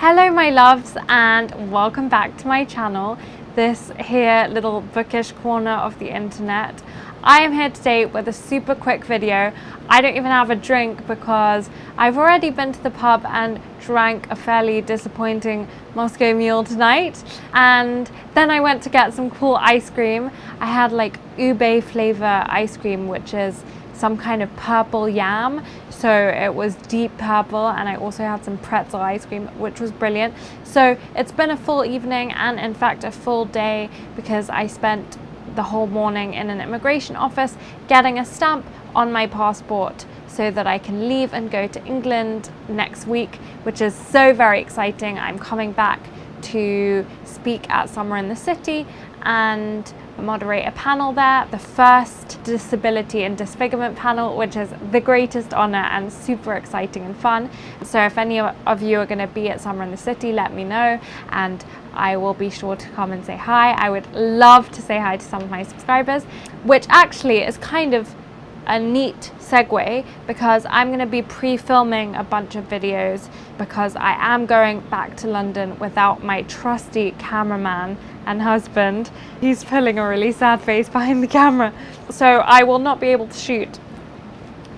Hello my loves and welcome back to my channel, this here little bookish corner of the internet. I am here today with a super quick video. I don't even have a drink because I've already been to the pub and drank a fairly disappointing Moscow Mule tonight, and then I went to get some cool ice cream. I had like ube flavor ice cream, which is some kind of purple yam, so it was deep purple, and I also had some pretzel ice cream, which was brilliant. So it's been a full evening and in fact a full day because I spent the whole morning in an immigration office getting a stamp on my passport so that I can leave and go to England next week, which is so very exciting. I'm coming back to speak at Summer in the City and moderate a panel there, the first disability and disfigurement panel, which is the greatest honor and super exciting and fun. So if any of you are going to be at Summer in the City, let me know and I will be sure to come and say hi. I would love to say hi to some of my subscribers, which actually is kind of a neat segue because I'm going to be pre-filming a bunch of videos because I am going back to London without my trusty cameraman and husband. He's pulling a really sad face behind the camera, so I will not be able to shoot,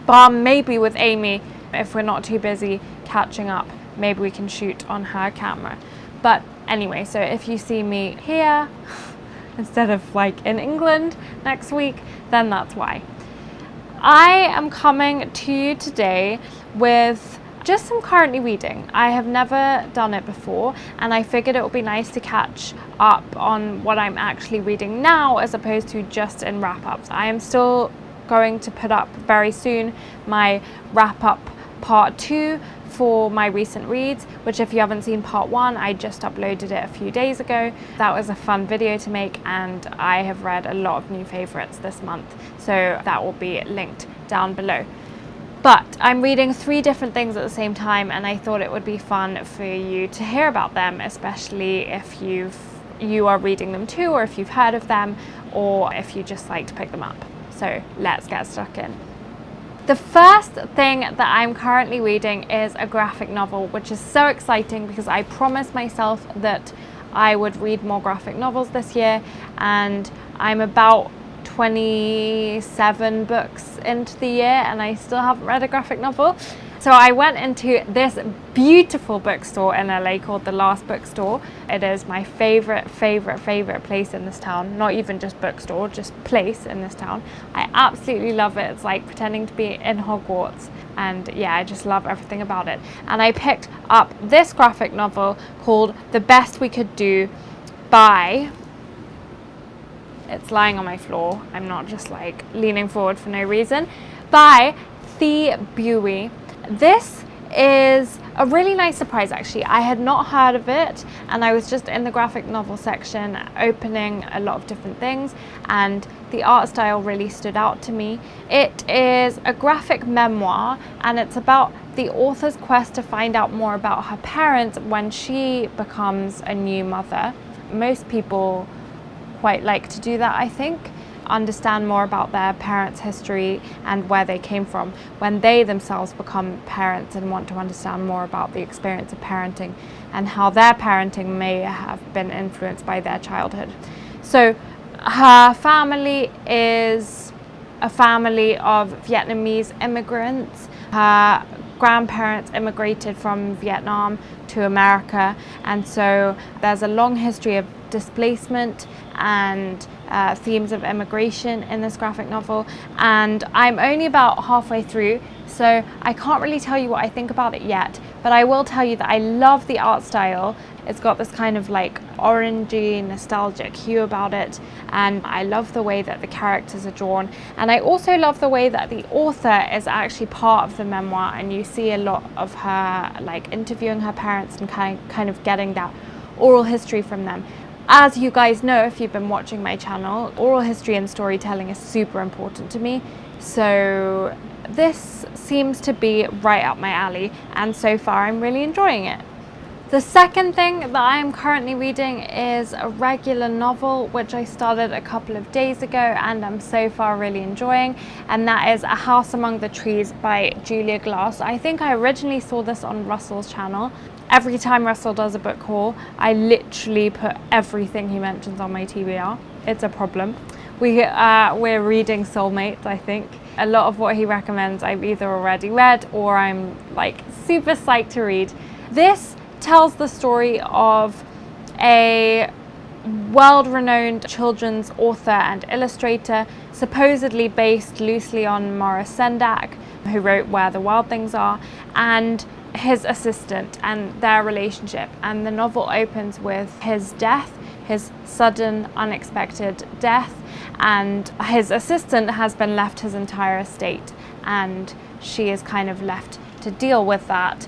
bar maybe with Amy if we're not too busy catching up. Maybe we can shoot on her camera. But anyway, so if you see me here instead of like in England next week, then that's why. I am coming to you today with just some currently reading. I have never done it before and I figured it would be nice to catch up on what I'm actually reading now as opposed to just in wrap-ups. I am still going to put up very soon my wrap-up part 2 for my recent reads, which if you haven't seen part 1, I just uploaded it a few days ago. That was a fun video to make and I have read a lot of new favorites this month, so that will be linked down below. But I'm reading 3 different things at the same time and I thought it would be fun for you to hear about them, especially if you are reading them too, or if you've heard of them, or if you just like to pick them up. So let's get stuck in. The first thing that I'm currently reading is a graphic novel, which is so exciting because I promised myself that I would read more graphic novels this year, and I'm about 27 books into the year and I still haven't read a graphic novel. So I went into this beautiful bookstore in LA called The Last Bookstore. It is my favorite place in this town. Not even just bookstore, just place in this town. I absolutely love it. It's like pretending to be in Hogwarts. And yeah, I just love everything about it. And I picked up this graphic novel called The Best We Could Do by... It's lying on my floor. I'm not just like leaning forward for no reason. By Thi Bui. This is a really nice surprise actually. I had not heard of it and I was just in the graphic novel section opening a lot of different things and the art style really stood out to me. It is a graphic memoir and it's about the author's quest to find out more about her parents when she becomes a new mother. Most people quite like to do that, I think. Understand more about their parents' history and where they came from when they themselves become parents and want to understand more about the experience of parenting and how their parenting may have been influenced by their childhood. So her family is a family of Vietnamese immigrants. Her grandparents immigrated from Vietnam to America, and so there's a long history of displacement and themes of immigration in this graphic novel, and I'm only about halfway through, so I can't really tell you what I think about it yet, but I will tell you that I love the art style. It's got this kind of like orangey, nostalgic hue about it, and I love the way that the characters are drawn, and I also love the way that the author is actually part of the memoir, and you see a lot of her like interviewing her parents and kind of getting that oral history from them. As you guys know, if you've been watching my channel, oral history and storytelling is super important to me. So this seems to be right up my alley, and so far I'm really enjoying it. The second thing that I am currently reading is a regular novel, which I started a couple of days ago and I'm so far really enjoying, and that is A House Among the Trees by Julia Glass. I think I originally saw this on Russell's channel. Every time Russell does a book haul, I literally put everything he mentions on my TBR. It's a problem. We're reading Soulmates, I think. A lot of what he recommends I've either already read or I'm like super psyched to read. This tells the story of a world-renowned children's author and illustrator, supposedly based loosely on Maurice Sendak, who wrote Where the Wild Things Are, and his assistant and their relationship. And the novel opens with his death, his sudden, unexpected death, and his assistant has been left his entire estate, and she is kind of left to deal with that.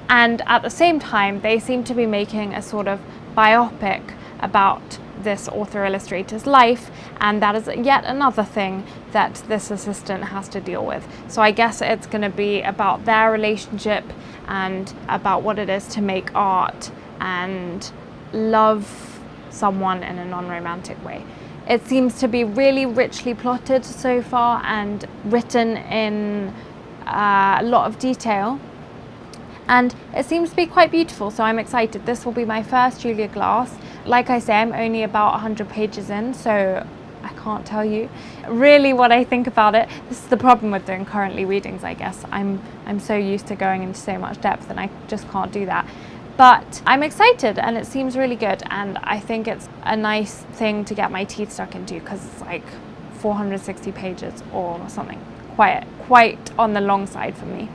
And at the same time, they seem to be making a sort of biopic about this author-illustrator's life, and that is yet another thing that this assistant has to deal with. So I guess it's going to be about their relationship and about what it is to make art and love someone in a non-romantic way. It seems to be really richly plotted so far and written in a lot of detail. And it seems to be quite beautiful, so I'm excited. This will be my first Julia Glass. Like I say, I'm only about 100 pages in, so I can't tell you really what I think about it. This is the problem with doing currently readings, I guess. I'm so used to going into so much depth and I just can't do that. But I'm excited and it seems really good, and I think it's a nice thing to get my teeth stuck into because it's like 460 pages or something. Quite on the long side for me.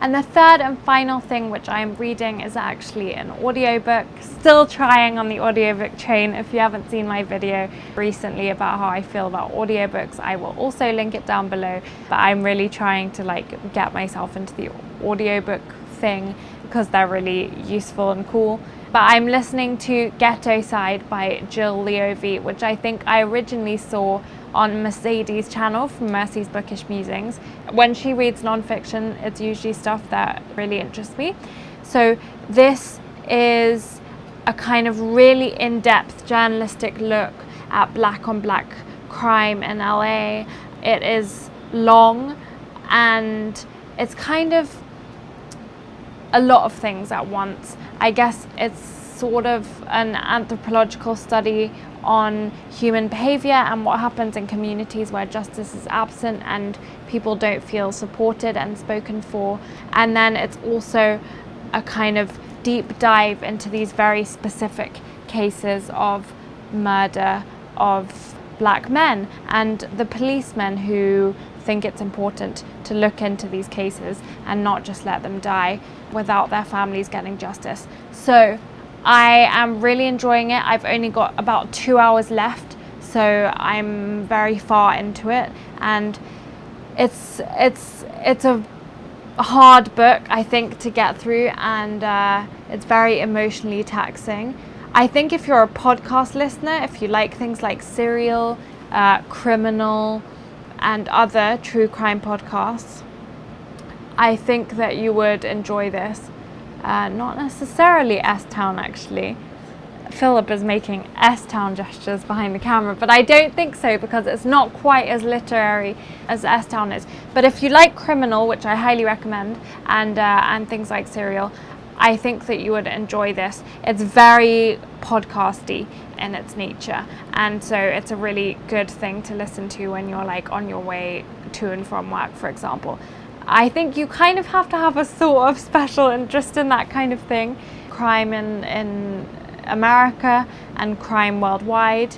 And the third and final thing which I am reading is actually an audiobook. Still trying on the audiobook train. If you haven't seen my video recently about how I feel about audiobooks, I will also link it down below. But I'm really trying to like get myself into the audiobook thing because they're really useful and cool. But I'm listening to Ghettoside by Jill Leovy, which I think I originally saw on Mercedes' channel from Mercy's Bookish Musings. When she reads non-fiction, it's usually stuff that really interests me. So this is a kind of really in-depth journalistic look at black on black crime in LA. It is long and it's kind of a lot of things at once. I guess it's sort of an anthropological study on human behavior and what happens in communities where justice is absent and people don't feel supported and spoken for. And then it's also a kind of deep dive into these very specific cases of murder of black men and the policemen who think it's important to look into these cases and not just let them die without their families getting justice. So I am really enjoying it. I've only got about 2 hours left, so I'm very far into it, and it's a hard book, I think, to get through, and it's very emotionally taxing. I think if you're a podcast listener, if you like things like Serial, Criminal, and other true crime podcasts, I think that you would enjoy this. Not necessarily S-Town, actually. Philip is making S-Town gestures behind the camera, but I don't think so because it's not quite as literary as S-Town is. But if you like Criminal, which I highly recommend, and things like Serial, I think that you would enjoy this. It's very podcasty in its nature, and so it's a really good thing to listen to when you're like on your way to and from work, for example. I think you kind of have to have a sort of special interest in that kind of thing. Crime in America and crime worldwide,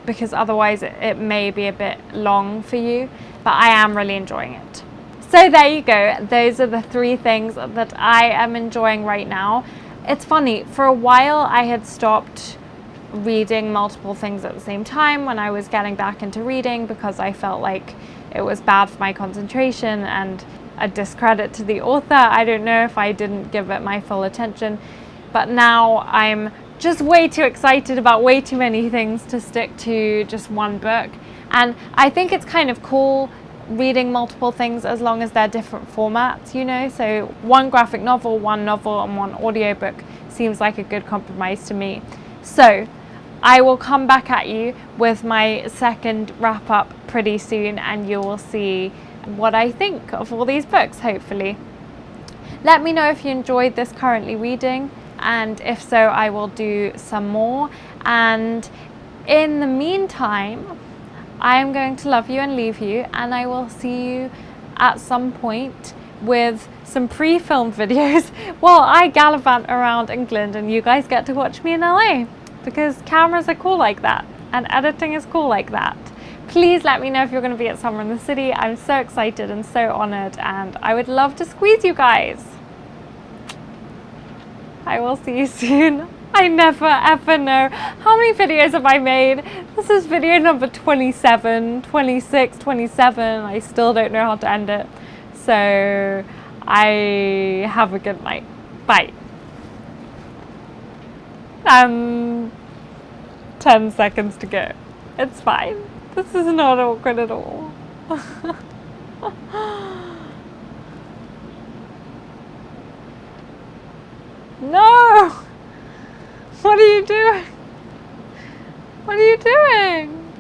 because otherwise it may be a bit long for you, but I am really enjoying it. So there you go. Those are the 3 things that I am enjoying right now. It's funny, for a while I had stopped reading multiple things at the same time when I was getting back into reading because I felt like it was bad for my concentration and a discredit to the author. I don't know if I didn't give it my full attention, but now I'm just way too excited about way too many things to stick to just one book. And I think it's kind of cool reading multiple things as long as they're different formats, you know. So one graphic novel, one novel, and one audiobook seems like a good compromise to me. So I will come back at you with my second wrap up pretty soon, and you will see what I think of all these books, hopefully. Let me know if you enjoyed this currently reading, and if so, I will do some more. And in the meantime, I am going to love you and leave you, and I will see you at some point with some pre-filmed videos while I gallivant around England and you guys get to watch me in LA, because cameras are cool like that and editing is cool like that. Please let me know if you're going to be at Summer in the City. I'm so excited and so honoured, and I would love to squeeze you guys. I will see you soon. I never ever know. How many videos have I made? This is video number 27, 26, 27. I still don't know how to end it. So I have a good night. Bye. 10 seconds to go. It's fine. This is not awkward at all. No! What are you doing? What are you doing?